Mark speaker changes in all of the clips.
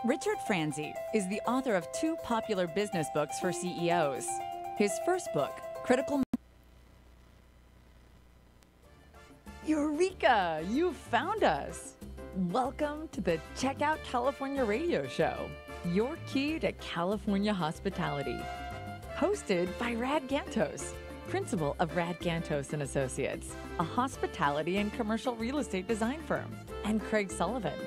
Speaker 1: Richard Franzi is the author of 2 popular business books for CEOs. His first book, Critical... Eureka! You found us! Welcome to the Check Out California radio show, your key to California hospitality. Hosted by Rad Gantos, principal of Rad Gantos & Associates, a hospitality and commercial real estate design firm, and Craig Sullivan,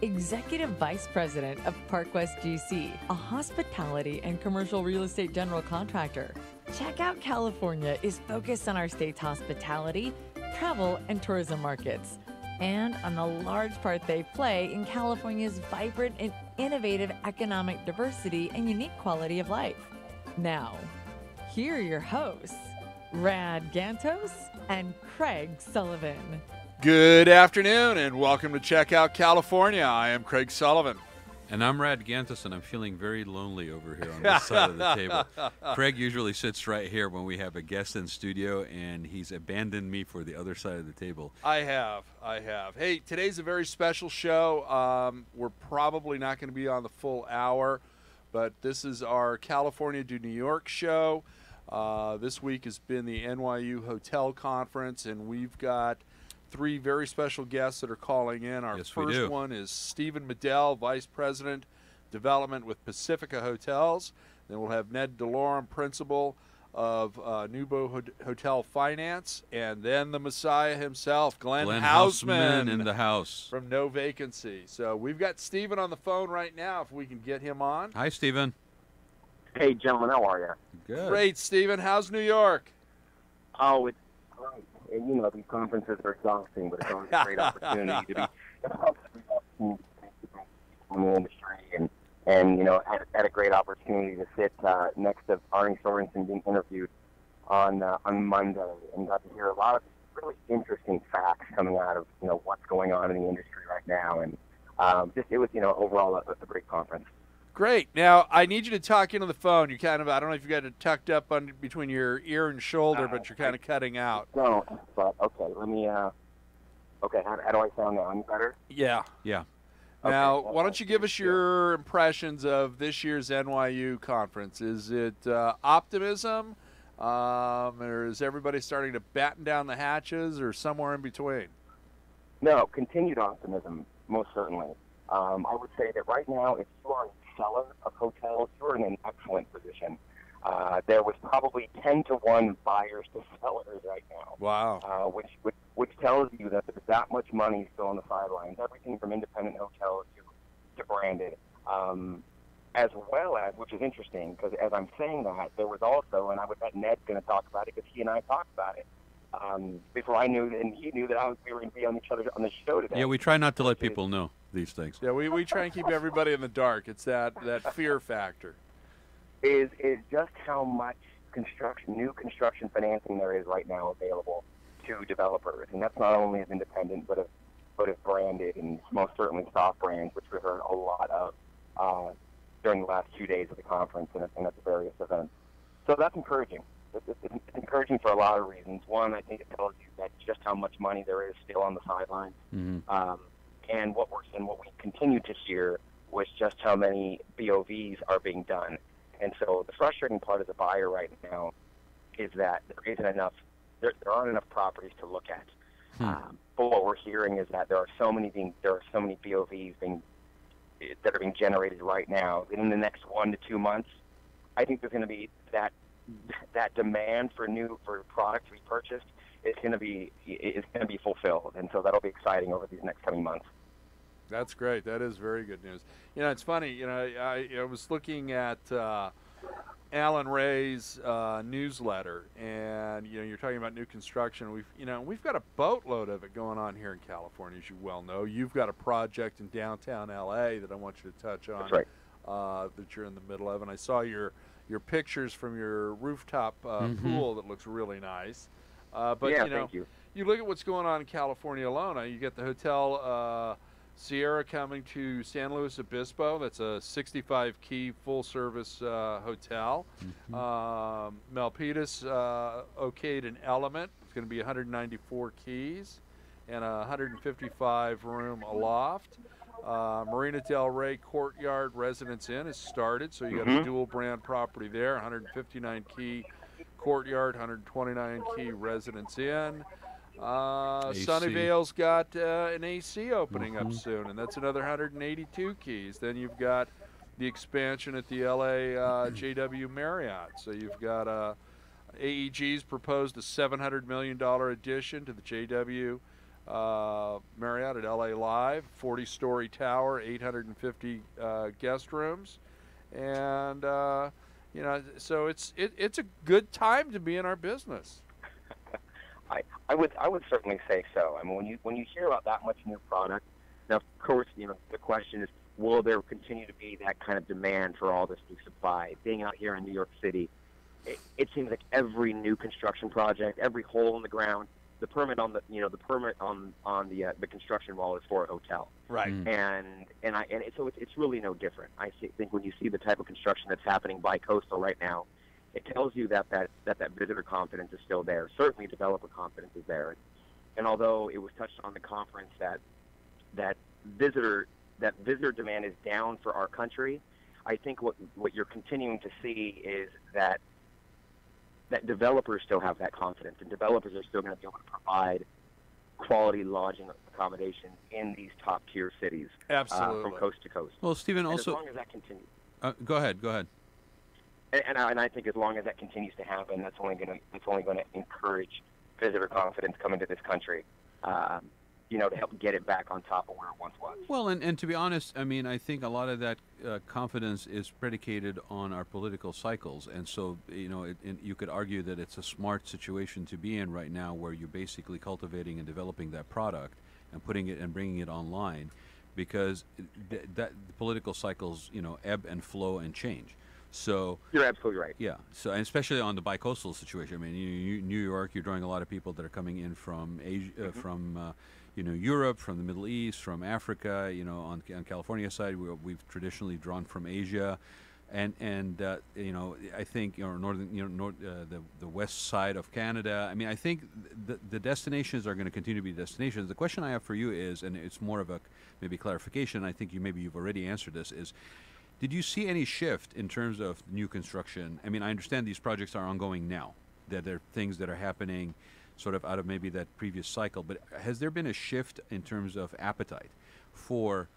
Speaker 1: Executive Vice President of Park West GC, a hospitality and commercial real estate general contractor. Check Out California is focused on our state's hospitality, travel, and tourism markets, and on the large part they play in California's vibrant and innovative economic diversity and unique quality of life. Now, here are your hosts, Rad Gantos and Craig Sullivan.
Speaker 2: Good afternoon and welcome to Check Out California. I am Craig Sullivan.
Speaker 3: And I'm Rad Gantos, and I'm feeling very lonely over here on this side of the table. Craig usually sits right here when we have a guest in studio, and he's abandoned me for the other side of the table.
Speaker 2: I have. Hey, today's a very special show. We're probably not going to be on the full hour, but this is our California to New York show. This week has been the NYU Hotel Conference, and we've got 3 very special guests that are calling in. Our first one is Stephen Medell, Vice President, Development with Pacifica Hotels. Then we'll have Ned DeLorme, Principal of Nubo Hotel Finance. And then the Messiah himself, Glenn Hausman
Speaker 3: in the house.
Speaker 2: From No Vacancy. So we've got Stephen on the phone right now, if we can get him on.
Speaker 3: Hi, Stephen.
Speaker 4: Hey, gentlemen, how are you?
Speaker 3: Good.
Speaker 2: Great, Stephen. How's New York?
Speaker 4: Oh, it's great. And, you know, these conferences are exhausting, but it's always a great opportunity to be in the industry and you know, had a great opportunity to sit next to Arnie Sorensen being interviewed on Monday, and got to hear a lot of really interesting facts coming out of, you know, what's going on in the industry right now. And it was, you know, overall a great conference.
Speaker 2: Great. Now, I need you to talk into the phone. You kind of, I don't know if you got it tucked up between your ear and shoulder, but you're kind of cutting out.
Speaker 4: No, but okay, let me, okay, how do I sound now? Any better?
Speaker 2: Yeah.
Speaker 3: Yeah.
Speaker 2: Now,
Speaker 4: Okay.
Speaker 2: why don't you give us your impressions of this year's NYU conference? Is it optimism, or is everybody starting to batten down the hatches, or somewhere in between?
Speaker 4: No, continued optimism, most certainly. I would say that right now, if you are a seller of hotels, you're in an excellent position. There was probably 10-to-1 buyers to sellers right now.
Speaker 2: Wow.
Speaker 4: Which tells you that there's that much money still on the sidelines, everything from independent hotels to branded. As well as, which is interesting, because as I'm saying that, there was also, and I would bet Ned's going to talk about it because he and I talked about it, before I knew, and he knew that we were going to be on each other on the show today.
Speaker 3: Yeah, we try not to let people know these things.
Speaker 2: Yeah, we try and keep everybody in the dark. It's that fear factor.
Speaker 4: Is just how much new construction financing there is right now available to developers, and that's not only as independent, but as branded, and most certainly soft brands, which we heard a lot of during the last 2 days of the conference and at the various events. So that's encouraging. It's encouraging for a lot of reasons. One, I think it tells you that just how much money there is still on the sidelines, and what we continue to hear was just how many BOVs are being done. And so the frustrating part as a buyer right now is that there aren't enough properties to look at. But what we're hearing is that there are so many BOVs that are being generated right now. In the next 1 to 2 months, I think there's going to be that demand for product to be purchased is going to be fulfilled, and so that'll be exciting over these next coming months.
Speaker 2: That's great. That is very good news. You know, it's funny. You know, I was looking at Alan Ray's newsletter, and you know, you're talking about new construction. We've got a boatload of it going on here in California, as you well know. You've got a project in downtown LA that I want you to touch on.
Speaker 4: That's right.
Speaker 2: That you're in the middle of, and I saw your pictures from your rooftop pool that looks really nice. But
Speaker 4: yeah,
Speaker 2: you know,
Speaker 4: thank you.
Speaker 2: You look at what's going on in California alone. You get the Hotel Sierra coming to San Luis Obispo. That's a 65-key full-service hotel. Milpitas okayed an Element. It's going to be 194 keys and a 155-room loft. Marina Del Rey Courtyard Residence Inn has started, so you got a dual brand property there. 159 key Courtyard, 129 key Residence Inn. Sunnyvale's got an AC opening up soon, and that's another 182 keys. Then you've got the expansion at the LA JW Marriott. So you've got AEG's proposed a $700 million addition to the JW Marriott at LA Live, 40-story tower, 850 guest rooms, and you know, so it's a good time to be in our business.
Speaker 4: I would certainly say so. I mean, when you hear about that much new product, now of course, you know, the question is, will there continue to be that kind of demand for all this new supply? Being out here in New York City, it seems like every new construction project, every hole in the ground, the permit on the construction wall is for a hotel.
Speaker 2: Right.
Speaker 4: So it's really no different. I think when you see the type of construction that's happening bi-coastal right now, it tells you that visitor confidence is still there. Certainly developer confidence is there. And although it was touched on the conference that visitor demand is down for our country, I think what you're continuing to see is that developers still have that confidence, and developers are still going to be able to provide quality lodging accommodations in these top-tier cities.
Speaker 2: Absolutely.
Speaker 4: From coast to coast.
Speaker 3: Well, Stephen, also,
Speaker 4: as long as that continues.
Speaker 3: Go ahead.
Speaker 4: And I think as long as that continues to happen, that's only going to encourage visitor confidence coming to this country. You know, to help get it back on top of where it once was.
Speaker 3: Well, and to be honest, I mean, I think a lot of that confidence is predicated on our political cycles, and so, you know, you could argue that it's a smart situation to be in right now, where you're basically cultivating and developing that product and putting it and bringing it online, because the political cycles, you know, ebb and flow and change. So
Speaker 4: you're absolutely right.
Speaker 3: Yeah. So, and especially on the bi-coastal situation. I mean, New York, you're drawing a lot of people that are coming in from Asia, from you know, Europe, from the Middle East, from Africa. You know, on California side, we've traditionally drawn from Asia, and you know, I think, you know, northern, you know, the west side of Canada. I mean, I think the destinations are going to continue to be destinations. The question I have for you is, and it's more of a maybe clarification. I think you've already answered this. Is, did you see any shift in terms of new construction? I mean, I understand these projects are ongoing now, that there are things that are happening sort of out of maybe that previous cycle, but has there been a shift in terms of appetite for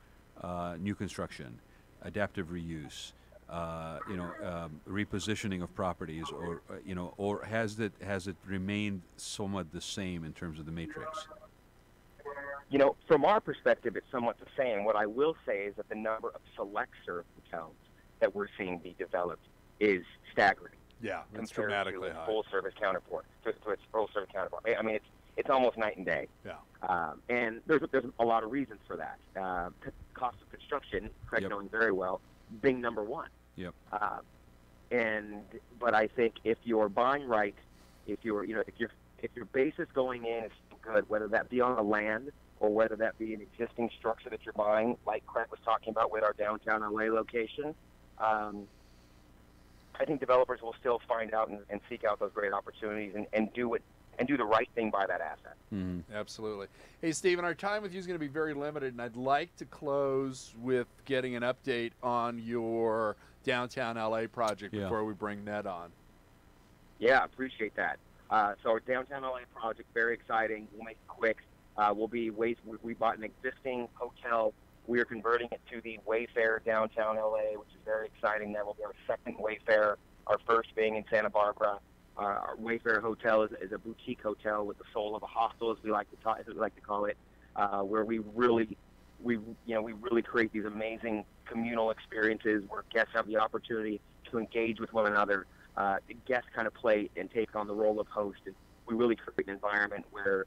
Speaker 3: new construction, adaptive reuse, you know, repositioning of properties, or you know, or has it remained somewhat the same in terms of the matrix?
Speaker 4: You know, from our perspective, it's somewhat the same. What I will say is that the number of select serve hotels that we're seeing be developed is staggering.
Speaker 2: Yeah, it's dramatically high.
Speaker 4: Full service counterpart. To its full service counterpart. I mean, it's almost night and day.
Speaker 2: Yeah.
Speaker 4: And there's a lot of reasons for that. Cost of construction, Craig knowing very well, being number one.
Speaker 3: Yep.
Speaker 4: But I think if you're buying right, if your basis going in is good, whether that be on the land or whether that be an existing structure that you're buying, like Craig was talking about with our downtown LA location, I think developers will still find out and seek out those great opportunities and do the right thing by that asset.
Speaker 3: Mm-hmm.
Speaker 2: Absolutely. Hey, Stephen, our time with you is going to be very limited, and I'd like to close with getting an update on your downtown LA project before we bring Ned on.
Speaker 4: Yeah, appreciate that. So our downtown LA project, very exciting. We'll make it quick. We bought an existing hotel. We are converting it to the Wayfair downtown LA, which is very exciting. That will be our second Wayfair, our first being in Santa Barbara. Our Wayfair hotel is a boutique hotel with the soul of a hostel, as we like to call it, where we really create these amazing communal experiences where guests have the opportunity to engage with one another. Guests kind of play and take on the role of host, and we really create an environment where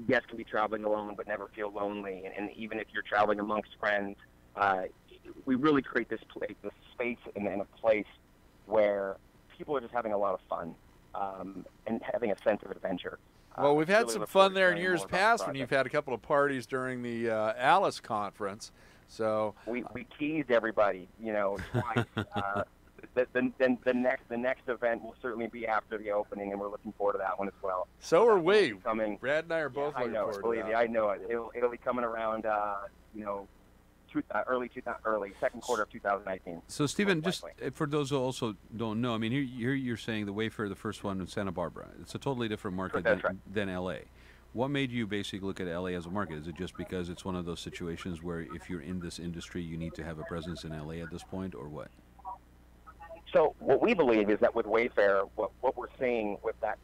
Speaker 4: guests can be traveling alone but never feel lonely, and even if you're traveling amongst friends, we really create this space and a place where people are just having a lot of fun and having a sense of adventure.
Speaker 2: Well, we've had some fun there in years past when you've had a couple of parties during the Alice conference. So
Speaker 4: we teased everybody, you know, twice. The next event will certainly be after the opening, and we're looking forward to that one as well.
Speaker 2: So are we.
Speaker 4: Coming.
Speaker 2: Brad and I are both looking forward to that.
Speaker 4: I know it. It'll be coming around, early second quarter of 2019.
Speaker 3: So, Stephen,
Speaker 4: most
Speaker 3: just
Speaker 4: likely.
Speaker 3: for those who also don't know, I mean, you're saying the Wayfair, the first one in Santa Barbara. It's a totally different market
Speaker 4: That's right.
Speaker 3: than LA. What made you basically look at LA as a market? Is it just because it's one of those situations where if you're in this industry, you need to have a presence in LA at this point, or what?
Speaker 4: So what we believe is that with Wayfair, what we're seeing with that,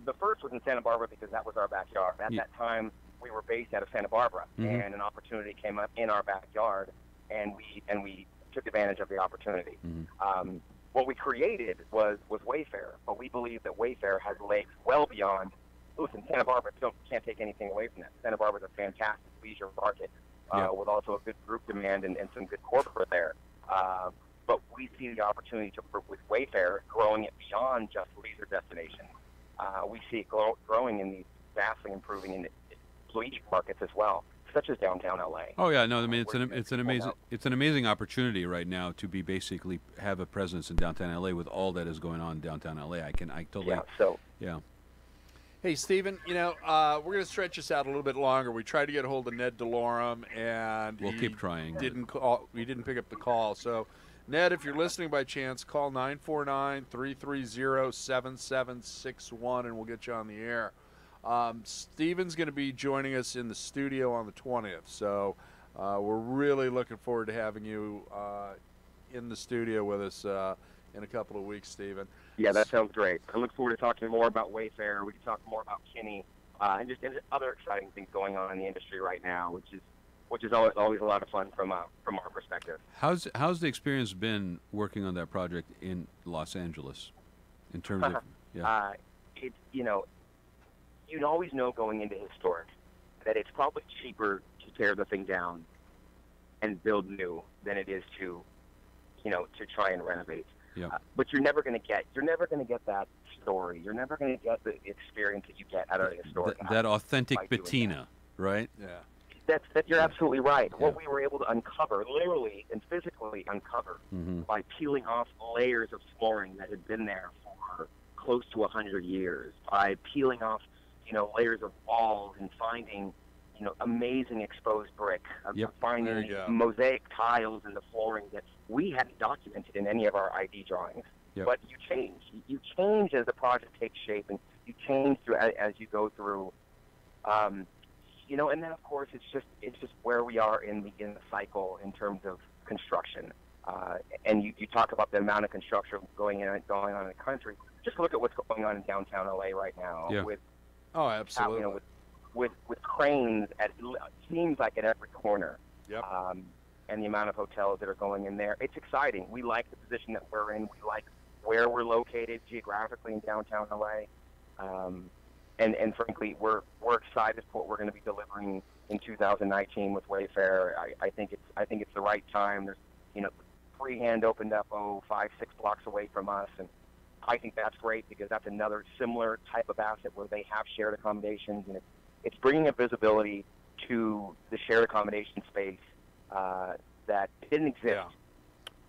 Speaker 4: the first was in Santa Barbara because that was our backyard. At that time, we were based out of Santa Barbara, and an opportunity came up in our backyard, and we took advantage of the opportunity. What we created was Wayfair, but we believe that Wayfair has legs well beyond. Listen, Santa Barbara can't take anything away from that. Santa Barbara is a fantastic leisure market with also a good group demand and some good corporate there. But we see the opportunity with Wayfair growing it beyond just leisure destinations. We see it growing in these vastly improving in leisure markets as well, such as downtown LA.
Speaker 3: Oh yeah, no, I mean it's an amazing opportunity right now to be basically have a presence in downtown LA with all that is going on in downtown LA. I totally yeah.
Speaker 2: Hey, Stephen, we're going to stretch this out a little bit longer. We tried to get a hold of Ned DeLorme, and
Speaker 3: we'll keep trying.
Speaker 2: He didn't pick up the call. So, Ned, if you're listening by chance, call 949-330-7761, and we'll get you on the air. Stephen's going to be joining us in the studio on the 20th, so we're really looking forward to having you in the studio with us in a couple of weeks, Stephen.
Speaker 4: Yeah, that sounds great. I look forward to talking more about Wayfair. We can talk more about Kinney and just other exciting things going on in the industry right now, which is always a lot of fun from our perspective.
Speaker 3: How's the experience been working on that project in Los Angeles, in terms of
Speaker 4: you'd always know going into historic that it's probably cheaper to tear the thing down and build new than it is to try and renovate.
Speaker 3: Yeah.
Speaker 4: But you're never going to get that story. You're never going to get the experience that you get out of a historic.
Speaker 3: That authentic patina, right?
Speaker 4: Yeah. You're absolutely right. Yeah. What we were able to uncover, literally and physically uncover, by peeling off layers of flooring that had been there for close to 100 years, by peeling off, layers of walls and finding, amazing exposed brick, finding mosaic tiles in the flooring that we hadn't documented in any of our ID drawings. Yep. But you change. You change as the project takes shape, and you change as you go through. And then of course it's just where we are in the cycle in terms of construction. And you talk about the amount of construction going on in the country. Just look at what's going on in downtown LA right now with
Speaker 2: absolutely.
Speaker 4: With cranes it seems like at every corner.
Speaker 2: Yep.
Speaker 4: And the amount of hotels that are going in there. It's exciting. We like the position that we're in. We like where we're located geographically in downtown LA. And frankly, we're excited for what we're going to be delivering in 2019 with Wayfair. I think it's the right time. There's Freehand opened up 5-6 blocks away from us, and I think that's great because that's another similar type of asset where they have shared accommodations, and it's bringing a visibility to the shared accommodation space that didn't exist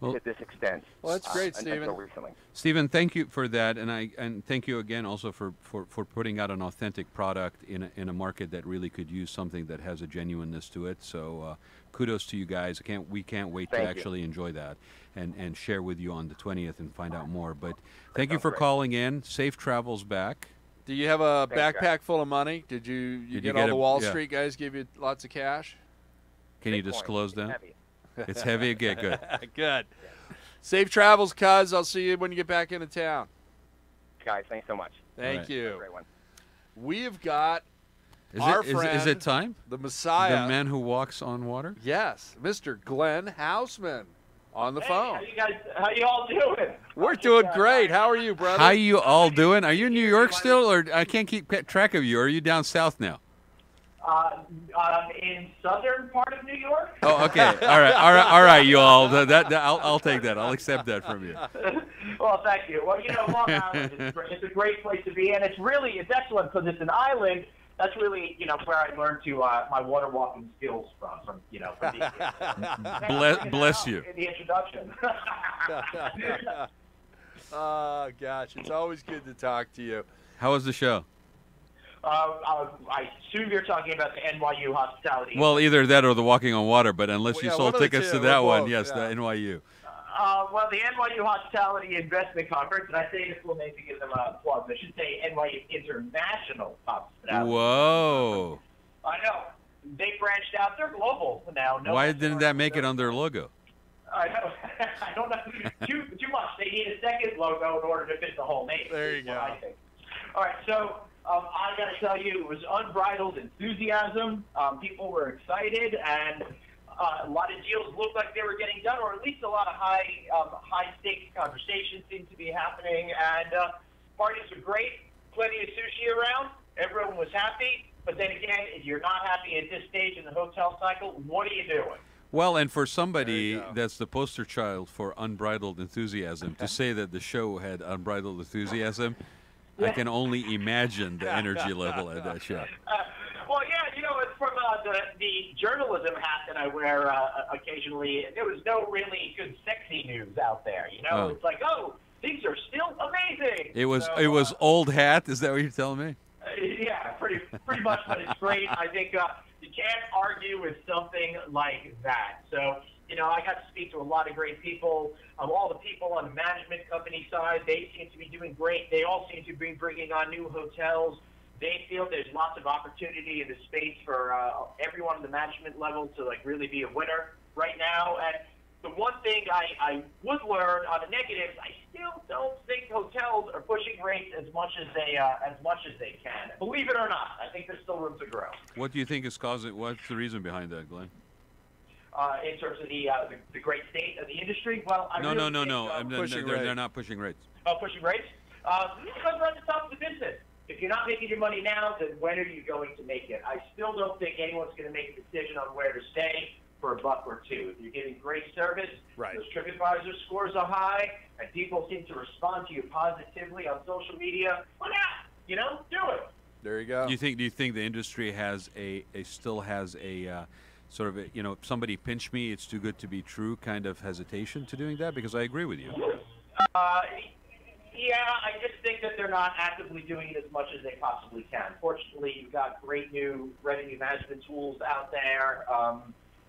Speaker 4: to this extent.
Speaker 2: Well, that's great, Stephen.
Speaker 4: Until recently.
Speaker 3: Stephen, thank you for that, and thank you again also for putting out an authentic product in a market that really could use something that has a genuineness to it. So kudos to you guys. We can't wait to actually enjoy that and share with you on the 20th and find out more. But thank you for calling in. Safe travels back.
Speaker 2: Do you have a backpack full of money? Did you get all the Wall Street guys give you lots of cash?
Speaker 3: Can you disclose that? It's heavy. Okay, good.
Speaker 2: Good. Safe travels, cuz. I'll see you when you get back into town.
Speaker 4: Guys, thanks so much.
Speaker 2: Thank you.
Speaker 4: Have a great one.
Speaker 2: We have got our friend,
Speaker 3: is it time?
Speaker 2: The Messiah.
Speaker 3: The man who walks on water?
Speaker 2: Yes, Mr. Glenn Hausman on the phone.
Speaker 5: How you all doing?
Speaker 2: We're doing great. How are you, brother?
Speaker 3: How you all doing? Are you in New York still, or I can't keep track of you? Or are you down south now?
Speaker 5: In southern part of New York.
Speaker 3: Oh, okay. All right, you all. I'll take that. I'll accept that from you.
Speaker 5: Well, thank you. Well, Long Island it's a great place to be, and it's excellent because it's an island. That's really, where I learned my water walking skills from being
Speaker 3: Bless you.
Speaker 5: In the introduction.
Speaker 2: Oh, gosh. It's always good to talk to you.
Speaker 3: How was the show?
Speaker 5: I assume you're talking about the NYU hospitality.
Speaker 3: Well, either that or the Walking on Water, but unless you
Speaker 2: Yeah,
Speaker 3: sold
Speaker 2: one of the
Speaker 3: tickets
Speaker 2: two,
Speaker 3: to that
Speaker 2: or
Speaker 3: one,
Speaker 2: both,
Speaker 3: yes,
Speaker 2: yeah.
Speaker 3: the NYU.
Speaker 5: Well, the NYU Hospitality Investment Conference, and I say this full name to give them a plug. I should say NYU International Hospitality.
Speaker 3: Whoa.
Speaker 5: I know. They branched out. They're global now. No
Speaker 3: Why
Speaker 5: one's
Speaker 3: didn't that make it on their logo?
Speaker 5: I know. I don't know. Too much. They need a second logo in order to fit the whole name.
Speaker 2: There you
Speaker 5: is what
Speaker 2: go.
Speaker 5: I think. All right, so I got to tell you, it was unbridled enthusiasm. People were excited, and a lot of deals looked like they were getting done, or at least a lot of high stakes conversations seemed to be happening. And parties were great, plenty of sushi around. Everyone was happy. But then again, if you're not happy at this stage in the hotel cycle, what are you doing?
Speaker 3: Well, and for somebody
Speaker 2: There you go.
Speaker 3: that's the poster child for unbridled enthusiasm, to say that the show had unbridled enthusiasm, I can only imagine the energy level at that show.
Speaker 5: Well, yeah, you know, it's from the journalism hat that I wear occasionally. There was no really good sexy news out there. You know,
Speaker 3: Oh.
Speaker 5: It's like, oh, things are still amazing.
Speaker 3: It was
Speaker 5: So,
Speaker 3: it was old hat. Is that what you're telling me?
Speaker 5: Yeah, pretty much, but it's great. I think you can't argue with something like that. So, you know, I got to speak to a lot of great people. All the people on the management company side, they seem to be doing great. They all seem to be bringing on new hotels. They feel there's lots of opportunity in the space for everyone on the management level to like really be a winner right now. And the one thing I would learn on the negatives, I still don't think hotels are pushing rates as much as they can. Believe it or not, I think there's still room to grow.
Speaker 3: What do you think is causing? What's the reason behind that, Glenn?
Speaker 5: In terms of the great state of the industry, well, I
Speaker 3: No.
Speaker 2: pushing
Speaker 3: They're
Speaker 2: rates.
Speaker 3: not pushing rates.
Speaker 5: pushing rates. Because we're at the top of the business. If you're not making your money now, then when are you going to make it? I still don't think anyone's going to make a decision on where to stay for a buck or two. If you're getting great service,
Speaker 2: Right.
Speaker 5: those TripAdvisor scores are high, and people seem to respond to you positively on social media, why not? You know, do it.
Speaker 2: There you go.
Speaker 3: Do you think the industry has still has a sort of somebody pinch me, it's too good to be true kind of hesitation to doing that? Because I agree with you.
Speaker 5: Yeah, I just think that they're not actively doing it as much as they possibly can. Fortunately, you've got great new revenue management tools out there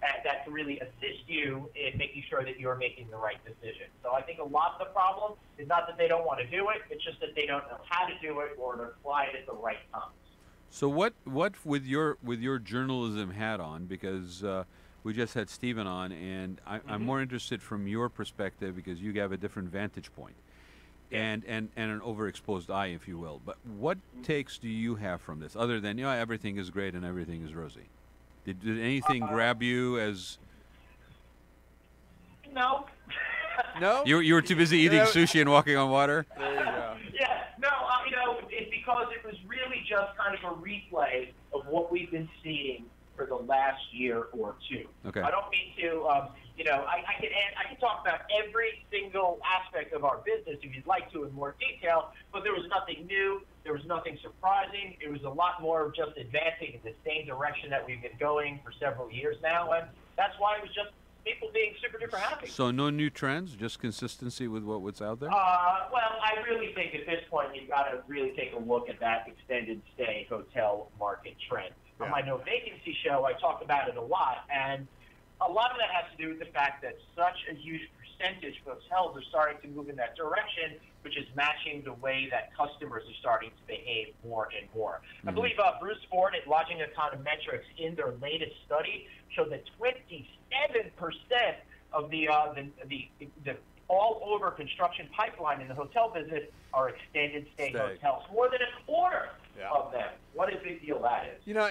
Speaker 5: that can really assist you in making sure that you're making the right decision. So I think a lot of the problem is not that they don't want to do it, it's just that they don't know how to do it or to apply it at the right times.
Speaker 3: So what with your journalism hat on, because we just had Stephen on, and I'm more interested from your perspective because you have a different vantage point. And an overexposed eye, if you will. But what takes do you have from this, other than everything is great and everything is rosy? Did anything grab you as?
Speaker 5: No.
Speaker 2: No?
Speaker 3: You were too busy eating sushi and walking on water?
Speaker 2: There you go.
Speaker 5: Yeah, no, it's because it was really just kind of a replay of what we've been seeing for the last year or two.
Speaker 3: Okay.
Speaker 5: I don't mean to, I can talk about every single aspect of our business if you'd like to in more detail, but there was nothing new. There was nothing surprising. It was a lot more of just advancing in the same direction that we've been going for several years now, and that's why it was just people being super duper happy.
Speaker 3: So no new trends, just consistency with what's out there?
Speaker 5: Well, I really think at this point you've got to really take a look at that extended stay hotel market trend. On my No Vacancy show, I talk about it a lot, and a lot of that has to do with the fact that such a huge percentage of hotels are starting to move in that direction, which is matching the way that customers are starting to behave more and more. I believe Bruce Ford at Lodging Econometrics in their latest study showed that 27% of the all over construction pipeline in the hotel business are extended stay hotels. More than a quarter of them. What a big deal that is.
Speaker 2: You know,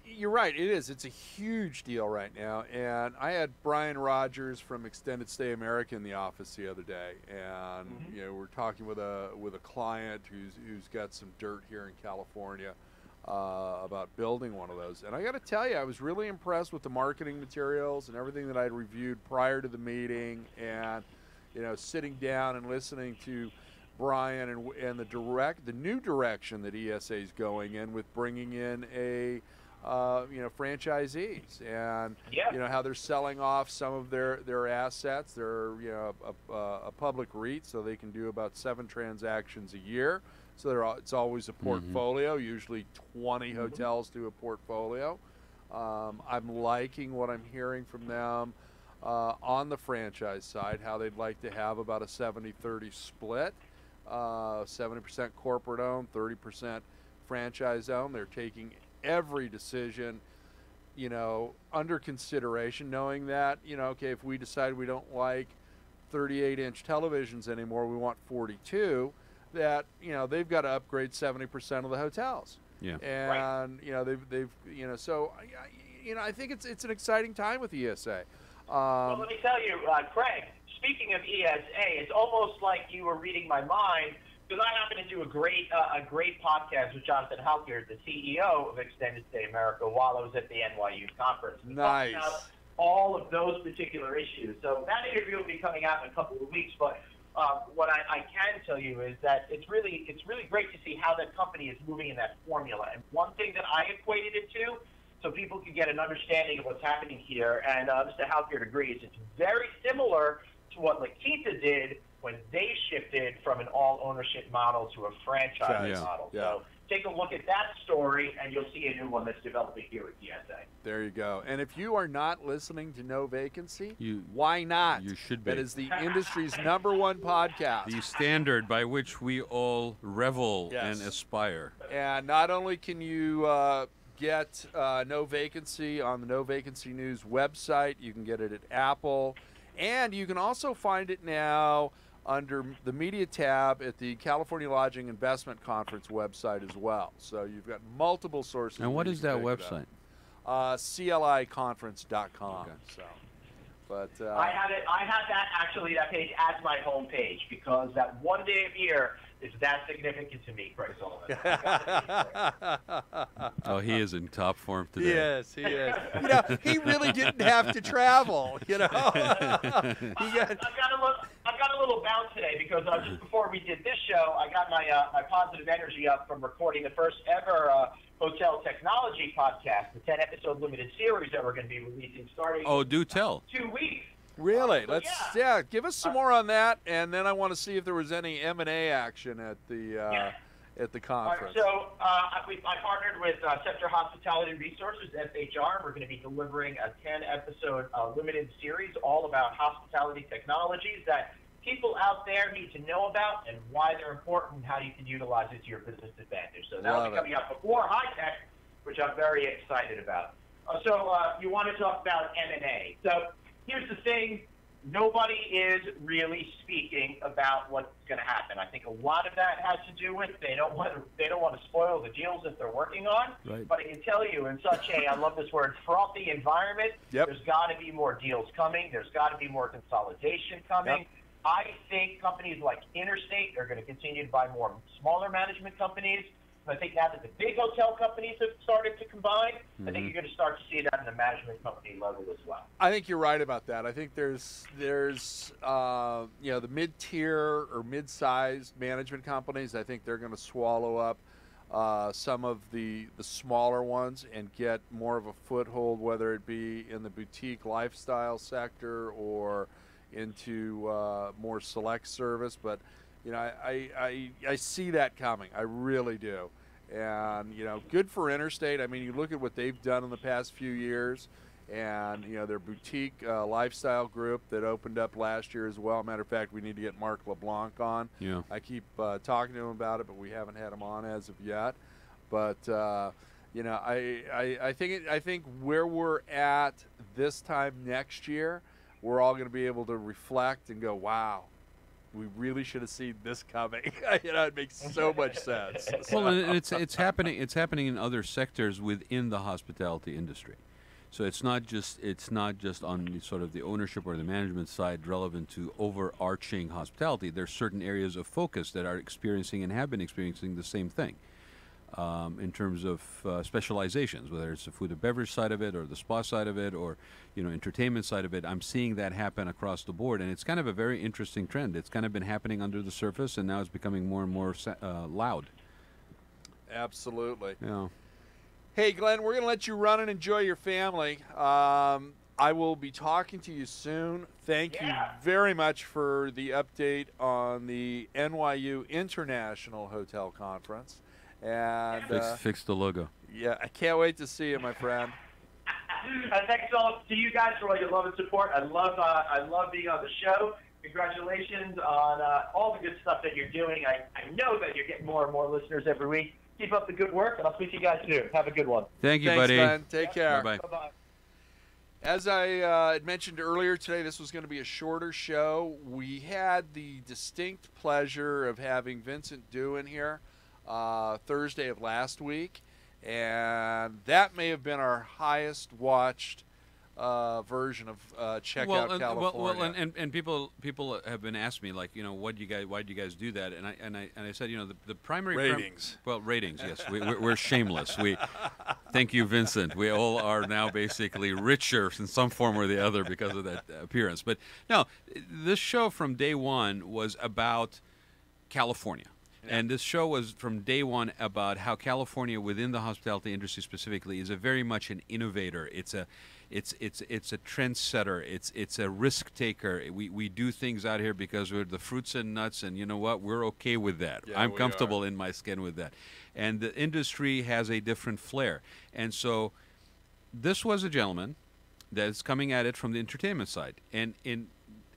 Speaker 2: you're right. It is. It's a huge deal right now. And I had Brian Rogers from Extended Stay America in the office the other day, and we're talking with a client who's got some dirt here in California about building one of those. And I got to tell you, I was really impressed with the marketing materials and everything that I'd reviewed prior to the meeting, and sitting down and listening to Brian and the new direction that ESA is going in with bringing in a franchisees, and how they're selling off some of their assets. They're a public REIT, so they can do about 7 transactions a year. So it's always a portfolio. Usually 20 hotels do a portfolio. I'm liking what I'm hearing from them on the franchise side, how they'd like to have about a 70-30 split, 70% corporate owned, 30% franchise owned. They're taking every decision, under consideration, knowing that, okay, if we decide we don't like 38-inch televisions anymore, we want 42, that, they've got to upgrade 70% of the hotels.
Speaker 3: Yeah.
Speaker 2: And, they've so, I think it's an exciting time with ESA.
Speaker 5: Well, let me tell you, Craig, speaking of ESA, it's almost like you were reading my mind, because I happen to do a great podcast with Jonathan Halkier, the CEO of Extended Stay America, while I was at the NYU Conference. We
Speaker 2: Nice.
Speaker 5: talked about all of those particular issues. So that interview will be coming out in a couple of weeks, but what I can tell you is that it's really great to see how that company is moving in that formula. And one thing that I equated it to, so people can get an understanding of what's happening here, and Mr. Halkier agrees, it's very similar to what La Quinta did when they shifted from an all-ownership model to a franchise model.
Speaker 2: Yeah.
Speaker 5: So take a look at that story, and you'll see a new one that's developing here at ESA.
Speaker 2: There you go. And if you are not listening to No Vacancy, why not?
Speaker 3: You should be.
Speaker 2: That is the industry's #1 podcast.
Speaker 3: The standard by which we all revel
Speaker 2: Yes.
Speaker 3: and aspire.
Speaker 2: And not only can you get No Vacancy on the No Vacancy News website, you can get it at Apple, and you can also find it now under the media tab at the California Lodging Investment Conference website as well. So you've got multiple sources.
Speaker 3: And what
Speaker 2: where
Speaker 3: is
Speaker 2: you can
Speaker 3: that
Speaker 2: pick it
Speaker 3: website?
Speaker 2: up. CLIconference.com.
Speaker 3: Okay.
Speaker 2: So, but
Speaker 5: I have that page as my home page, because that one day of year is that significant to me, Craig Sullivan.
Speaker 3: Oh, he is in top form today.
Speaker 2: Yes, he is. He really didn't have to travel.
Speaker 5: I've got a little bounce today, because just before we did this show, I got my positive energy up from recording the first ever hotel technology podcast, the 10-episode limited series that we're going to be releasing starting.
Speaker 3: Oh, do tell.
Speaker 5: 2 weeks.
Speaker 2: Really? Give us some more on that, and then I want to see if there was any M&A action at the conference.
Speaker 5: So I partnered with Scepter Hospitality Resources, SHR. We're going to be delivering a 10-episode limited series all about hospitality technologies that people out there need to know about and why they're important and how you can utilize it to your business advantage. So that'll be coming up before high tech, which I'm very excited about. So you want to talk about M&A. So here's the thing. Nobody is really speaking about what's going to happen. I think a lot of that has to do with they don't want to spoil the deals that they're working on.
Speaker 3: Right.
Speaker 5: But I can tell you, in such a I love this word, frothy environment, there's got to be more deals coming. There's got to be more consolidation coming. I think companies like Interstate are going to continue to buy more smaller management companies. I think now that the big hotel companies have started to combine, I think you're going to start to see that in the management company level as well.
Speaker 2: I think you're right about that. I think there's the mid-tier or mid-sized management companies. I think they're going to swallow up some of the smaller ones and get more of a foothold, whether it be in the boutique lifestyle sector or into more select service. But I see that coming. I really do. And, good for Interstate. I mean, you look at what they've done in the past few years, and, their boutique lifestyle group that opened up last year as well. Matter of fact, we need to get Mark LeBlanc on.
Speaker 3: Yeah.
Speaker 2: I keep talking to him about it, but we haven't had him on as of yet. But, I think where we're at this time next year, we're all going to be able to reflect and go, wow, we really should have seen this coming. It makes so much sense.
Speaker 3: Well, and it's happening. It's happening in other sectors within the hospitality industry. So it's not just on the sort of the ownership or the management side relevant to overarching hospitality. There's certain areas of focus that are experiencing and have been experiencing the same thing. In terms of specializations, whether it's the food and beverage side of it or the spa side of it or, entertainment side of it, I'm seeing that happen across the board. And it's kind of a very interesting trend. It's kind of been happening under the surface, and now it's becoming more and more loud.
Speaker 2: Absolutely.
Speaker 3: Yeah.
Speaker 2: Hey, Glenn, we're going to let you run and enjoy your family. I will be talking to you soon. Thank you very much for the update on the NYU International Hotel Conference. And
Speaker 3: fix the logo.
Speaker 2: Yeah, I can't wait to see you, my friend.
Speaker 5: Thanks all to you guys for all your love and support. I love being on the show. Congratulations on all the good stuff that you're doing. I know that you're getting more and more listeners every week. Keep up the good work, and I'll speak to you guys soon. Have a good one.
Speaker 3: Thank you,
Speaker 2: Thanks,
Speaker 3: buddy.
Speaker 2: Ben. Take care.
Speaker 3: Bye-bye.
Speaker 5: Bye-bye.
Speaker 2: As I had mentioned earlier today, this was going to be a shorter show. We had the distinct pleasure of having Vincent Dew in here Thursday of last week, and that may have been our highest watched version of Check Out California.
Speaker 3: And people have been asking me, like, why do you guys do that? And I said, the primary
Speaker 2: ratings.
Speaker 3: Ratings, yes. We're shameless. Thank you, Vincent. We all are now basically richer in some form or the other because of that appearance. But no, this show from day one was about California. Yeah. And this show was from day one about how California, within the hospitality industry specifically, is very much an innovator. It's a trendsetter. It's a risk taker. We do things out here because we're the fruits and nuts, and you know what? We're okay with that.
Speaker 2: Yeah,
Speaker 3: I'm comfortable in my skin with that. And the industry has a different flair. And so this was a gentleman that's coming at it from the entertainment side. And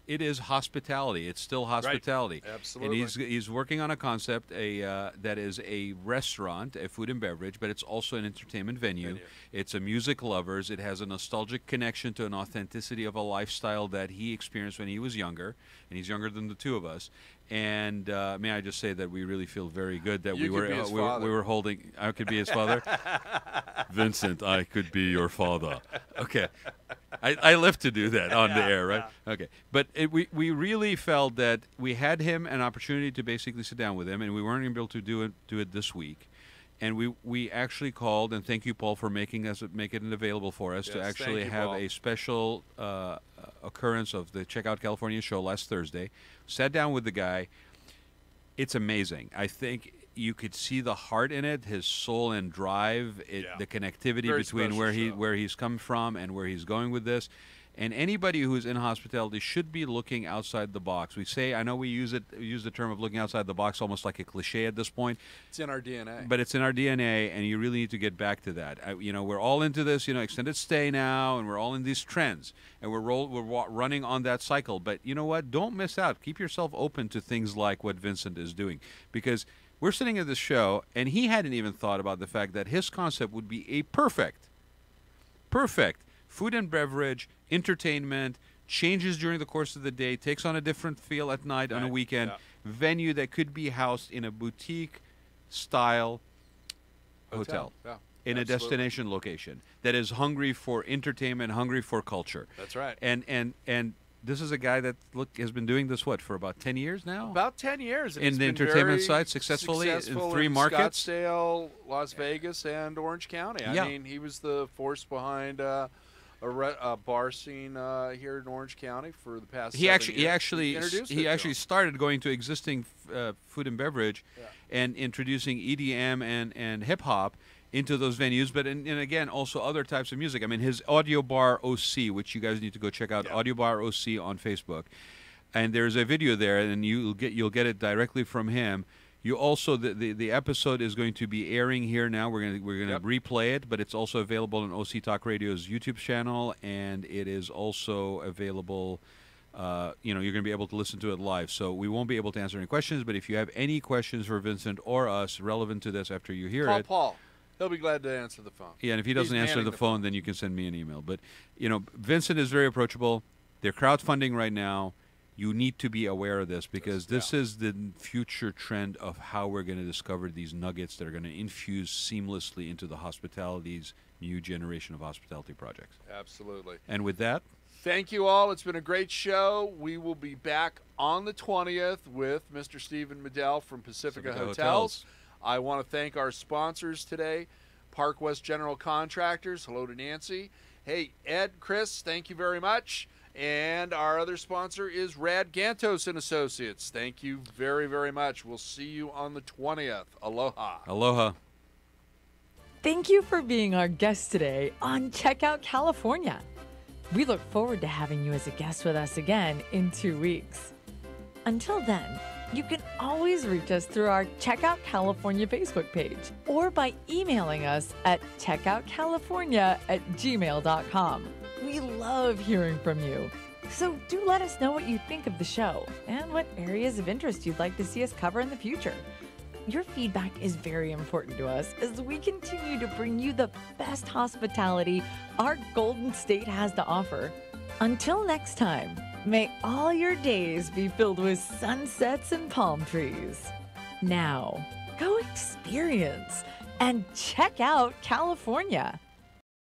Speaker 3: it is hospitality. It's still hospitality.
Speaker 2: Right. Absolutely.
Speaker 3: And he's working on a concept that is a restaurant, a food and beverage, but it's also an entertainment venue. It's a music lovers. It has a nostalgic connection to an authenticity of a lifestyle that he experienced when he was younger, and he's younger than the two of us. And may I just say that we really feel very good that we were holding. I could be his father. Vincent, I could be your father. Okay. I live to do that on the air, right? Yeah. Okay. But we really felt that we had him an opportunity to basically sit down with him, and we weren't able to do it this week. And we actually called, and thank you, Paul, for making it available for us to actually have a special occurrence of the Check Out California show last Thursday. Sat down with the guy. It's amazing. I think you could see the heart in it, his soul and drive, the connectivity
Speaker 2: Very
Speaker 3: between where he's come from and where he's going with this. And anybody who's in hospitality should be looking outside the box. We say, I know we use the term of looking outside the box almost like a cliche at this point.
Speaker 2: It's in our DNA.
Speaker 3: But it's in our DNA, and you really need to get back to that. We're all into this, extended stay now, and we're all in these trends, and we're running on that cycle. But you know what? Don't miss out. Keep yourself open to things like what Vincent is doing, because we're sitting at this show, and he hadn't even thought about the fact that his concept would be a perfect food and beverage, entertainment, changes during the course of the day, takes on a different feel at night, on a weekend, venue that could be housed in a boutique-style hotel. In a destination location that is hungry for entertainment, hungry for culture.
Speaker 2: That's right.
Speaker 3: And this is a guy that has been doing this for about 10 years now.
Speaker 2: About 10 years. And
Speaker 3: in the entertainment side, successfully in 3 markets:
Speaker 2: Scottsdale, Las Vegas, and Orange County. I mean, he was the force behind a bar scene here in Orange County for the past. He
Speaker 3: actually started going to existing food and beverage, and introducing EDM and hip hop into those venues, but and again also other types of music. I mean, his Audio Bar OC, which you guys need to go check out, Audio Bar OC on Facebook, and there's a video there, and you'll get it directly from him. You also the episode is going to be airing here now. We're gonna replay it, but it's also available on OC Talk Radio's YouTube channel, and it is also available. You're going to be able to listen to it live. So we won't be able to answer any questions, but if you have any questions for Vincent or us relevant to this after you hear it,
Speaker 2: Paul. He'll be glad to answer the phone.
Speaker 3: Yeah, and if he doesn't answer the phone, then you can send me an email. But, Vincent is very approachable. They're crowdfunding right now. You need to be aware of this, because this is the future trend of how we're going to discover these nuggets that are going to infuse seamlessly into the hospitality's new generation of hospitality projects.
Speaker 2: Absolutely.
Speaker 3: And with that,
Speaker 2: thank you all. It's been a great show. We will be back on the 20th with Mr. Stephen Medell from Pacifica Hotels. I want to thank our sponsors today, Park West General Contractors. Hello to Nancy. Hey, Ed, Chris, thank you very much. And our other sponsor is Rad Gantos and Associates. Thank you very, very much. We'll see you on the 20th. Aloha.
Speaker 3: Aloha.
Speaker 1: Thank you for being our guest today on Check Out California. We look forward to having you as a guest with us again in 2 weeks. Until then, you can always reach us through our Checkout California Facebook page or by emailing us at checkoutcalifornia@gmail.com. We love hearing from you. So do let us know what you think of the show and what areas of interest you'd like to see us cover in the future. Your feedback is very important to us as we continue to bring you the best hospitality our Golden State has to offer. Until next time, may all your days be filled with sunsets and palm trees. Now, go experience and check out California.